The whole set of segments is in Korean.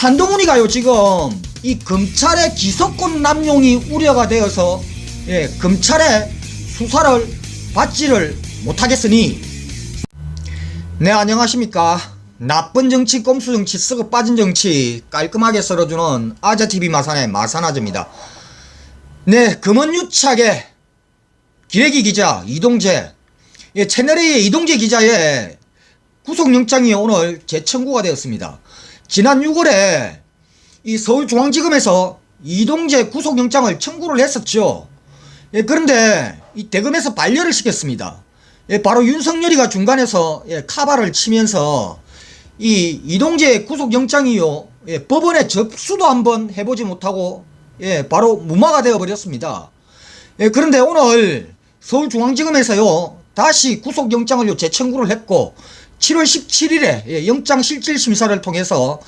한동훈이가요 지금 이 검찰의 기소권 남용이 우려가 되어서 검찰의 수사를 받지를 못하겠으니, 네, 안녕하십니까. 나쁜 정치, 꼼수 정치, 썩어 빠진 정치 깔끔하게 썰어주는 아재TV 마산의 마산아재입니다. 네, 금원유착의 기레기 기자 이동재, 채널A의 이동재 기자의 구속영장이 오늘 재청구가 되었습니다. 지난 6월에 이 서울중앙지검에서 이동재 구속영장을 청구를 했었죠. 그런데 이 대검에서 반려를 시켰습니다. 바로 윤석열이가 중간에서 카바를 치면서 이 이동재 구속영장이요, 법원에 접수도 한번 해보지 못하고 바로 무마가 되어 버렸습니다. 그런데 오늘 서울중앙지검에서요 다시 구속영장을 재청구를 했고 7월 17일에 영장실질심사를 통해서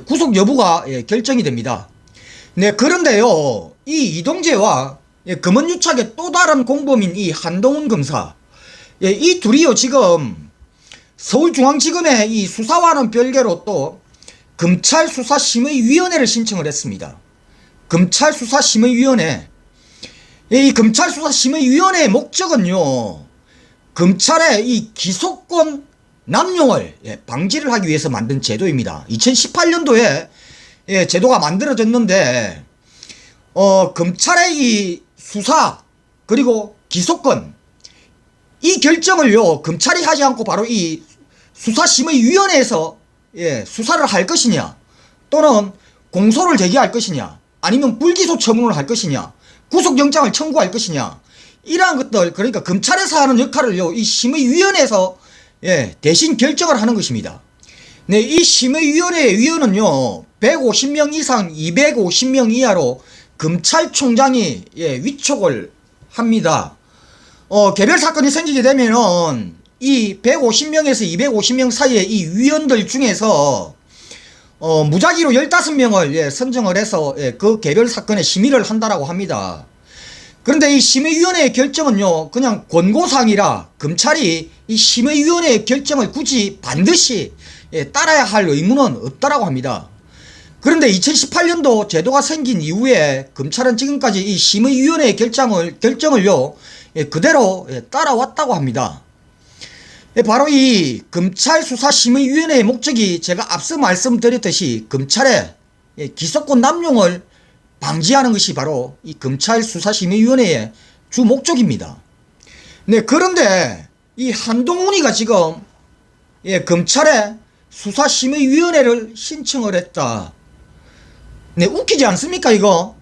구속 여부가 결정이 됩니다. 네, 그런데요 이 이동재와 금원유착의 또 다른 공범인 이 한동훈 검사, 이 둘이요 지금 서울중앙지검의 이 수사와는 별개로 또 검찰수사심의위원회를 신청을 했습니다. 검찰수사심의위원회, 이 검찰수사심의위원회의 목적은요 검찰의 이 기소권 남용을 방지를 하기 위해서 만든 제도입니다. 2018년도에 제도가 만들어졌는데 검찰의 이 수사 그리고 기소권, 이 결정을요 검찰이 하지 않고 바로 이 수사심의위원회에서 수사를 할 것이냐, 또는 공소를 제기할 것이냐, 아니면 불기소 처분을 할 것이냐, 구속영장을 청구할 것이냐, 이러한 것들, 그러니까 검찰에서 하는 역할을요 이 심의위원회에서 대신 결정을 하는 것입니다. 네, 이 심의위원회의 위원은요 150명 이상 250명 이하로 검찰총장이 위촉을 합니다. 개별 사건이 생기게 되면은 이 150명에서 250명 사이의 이 위원들 중에서 무작위로 15명을 선정을 해서 그 개별 사건에 심의를 한다라고 합니다. 그런데 이 심의위원회의 결정은요 그냥 권고사항이라 검찰이 이 심의위원회의 결정을 굳이 반드시 따라야 할 의무는 없다라고 합니다. 그런데 2018년도 제도가 생긴 이후에 검찰은 지금까지 이 심의위원회의 결정을요 그대로 따라왔다고 합니다. 바로 이 검찰수사심의위원회의 목적이 제가 앞서 말씀드렸듯이 검찰의 기소권 남용을 방지하는 것이 바로 이 검찰수사심의위원회의 주 목적입니다. 네, 그런데 이 한동훈이가 지금 검찰의 수사심의위원회를 신청을 했다. 네, 웃기지 않습니까 이거?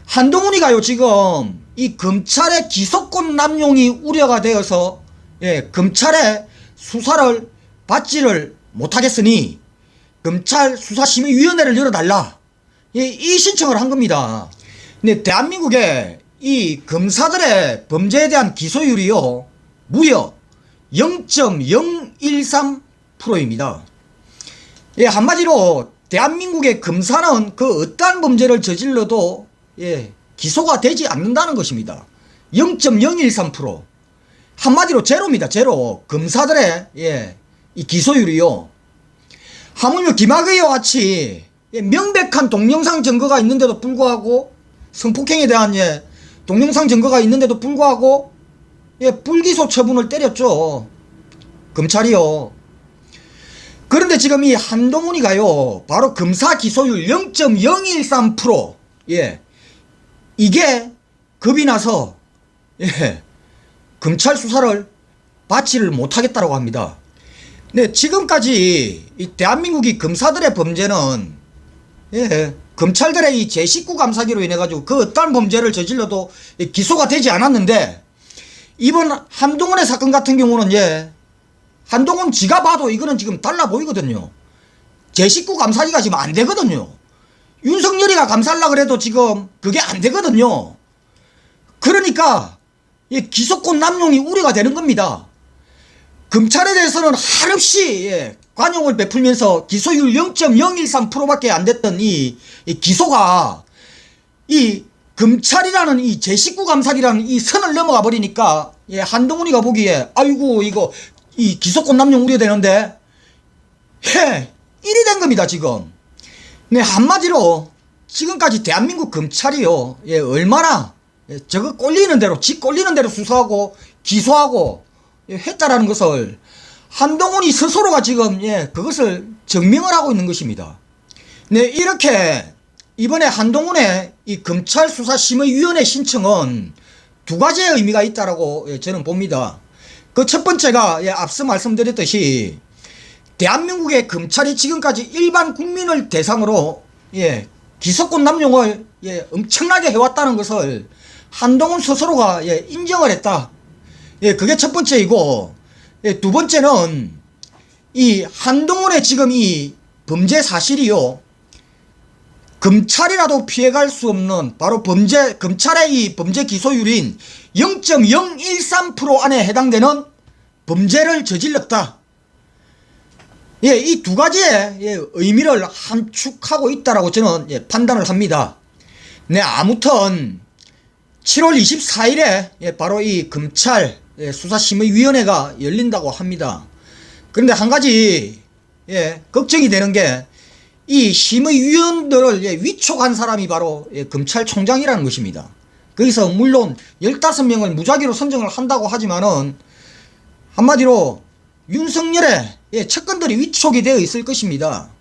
한동훈이가요 지금 이 검찰의 기소권 남용이 우려가 되어서 검찰의 수사를 받지를 못하겠으니 검찰 수사심의위원회를 열어달라, 이 신청을 한 겁니다. 네, 대한민국의 이 검사들의 범죄에 대한 기소율이요 무려 0.013%입니다. 한마디로 대한민국의 검사는 그 어떠한 범죄를 저질러도 기소가 되지 않는다는 것입니다. 0.013%, 한마디로 제로입니다. 제로. 검사들의 이 기소율이요, 하물며 김학의와 같이 명백한 동영상 증거가 있는데도 불구하고, 성폭행에 대한 동영상 증거가 있는데도 불구하고 불기소 처분을 때렸죠 검찰이요. 그런데 지금 이 한동훈이가요 바로 검사 기소율 0.013%, 이게 겁이 나서 검찰 수사를 받지를 못하겠다고 합니다. 네, 지금까지 이 대한민국이 검사들의 범죄는 검찰들의 이 제19 감사기로 인해 가지고 그 어떠한 범죄를 저질러도 기소가 되지 않았는데, 이번 한동훈의 사건 같은 경우는 한동훈 지가 봐도 이거는 지금 달라 보이거든요. 제19 감사기가 지금 안 되거든요. 윤석열이가 감사하려고 그래도 지금 그게 안 되거든요. 그러니까 기소권 남용이 우려가 되는 겁니다. 검찰에 대해서는 한없이 관용을 베풀면서 기소율 0.013%밖에 안 됐던 이 기소가 이 검찰이라는 이 제19 감사기라는 이 선을 넘어가 버리니까 한동훈이가 보기에 아이고 이거 이 기소권 남용 우려되는데 이리 된 겁니다 지금. 네, 한마디로 지금까지 대한민국 검찰이요, 예, 얼마나 저거 꼴리는 대로, 지 꼴리는 대로 수사하고 기소하고 했다라는 것을 한동훈이 스스로가 지금 그것을 증명을 하고 있는 것입니다. 네, 이렇게 이번에 한동훈의 이 검찰수사심의위원회 신청은 두 가지의 의미가 있다라고 저는 봅니다. 그 첫 번째가 앞서 말씀드렸듯이 대한민국의 검찰이 지금까지 일반 국민을 대상으로 기소권 남용을 엄청나게 해왔다는 것을 한동훈 스스로가 인정을 했다. 그게 첫 번째이고, 두 번째는 이 한동훈의 지금 이 범죄 사실이요, 검찰이라도 피해갈 수 없는 바로 검찰의 이 범죄 기소율인 0.013% 안에 해당되는 범죄를 저질렀다. 이 두 가지의 의미를 함축하고 있다라고 저는 판단을 합니다. 네, 아무튼 7월 24일에 바로 이 검찰 수사심의위원회가 열린다고 합니다. 그런데 한 가지 걱정이 되는 게 이 심의위원들을 위촉한 사람이 바로 검찰총장이라는 것입니다. 거기서 물론 15명을 무작위로 선정을 한다고 하지만은 한마디로 윤석열의 측근들이 위촉이 되어 있을 것입니다.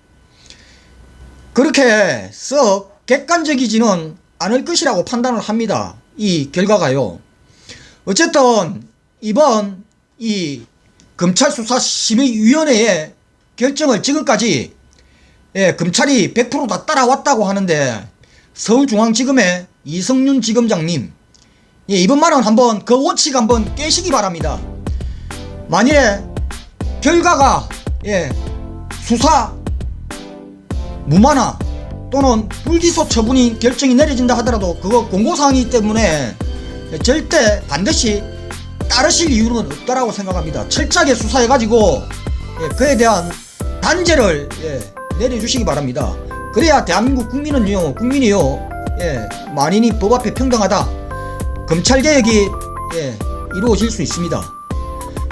그렇게 썩 객관적이지는 않을 것이라고 판단을 합니다. 이 결과가요. 어쨌든 이번 이 검찰수사심의위원회의 결정을 지금까지 검찰이 100% 다 따라왔다고 하는데 서울중앙지검의 이성윤 지검장님, 이번 말은 한번 그 원칙 한번 깨시기 바랍니다. 만일에 결과가 수사 무마나 또는 불기소 처분이 결정이 내려진다 하더라도 그거 공고사항이기 때문에 절대 반드시 따르실 이유는 없다라고 생각합니다. 철저하게 수사해가지고 그에 대한 단죄를 내려주시기 바랍니다. 그래야 대한민국 국민이요 만인이 법 앞에 평등하다, 검찰개혁이 이루어질 수 있습니다.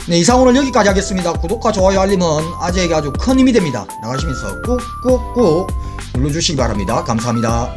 네, 이상 오늘 여기까지 하겠습니다. 구독과 좋아요 알림은 아재에게 아주 큰 힘이 됩니다. 나가시면서 꾹꾹꾹 눌러주시기 바랍니다. 감사합니다.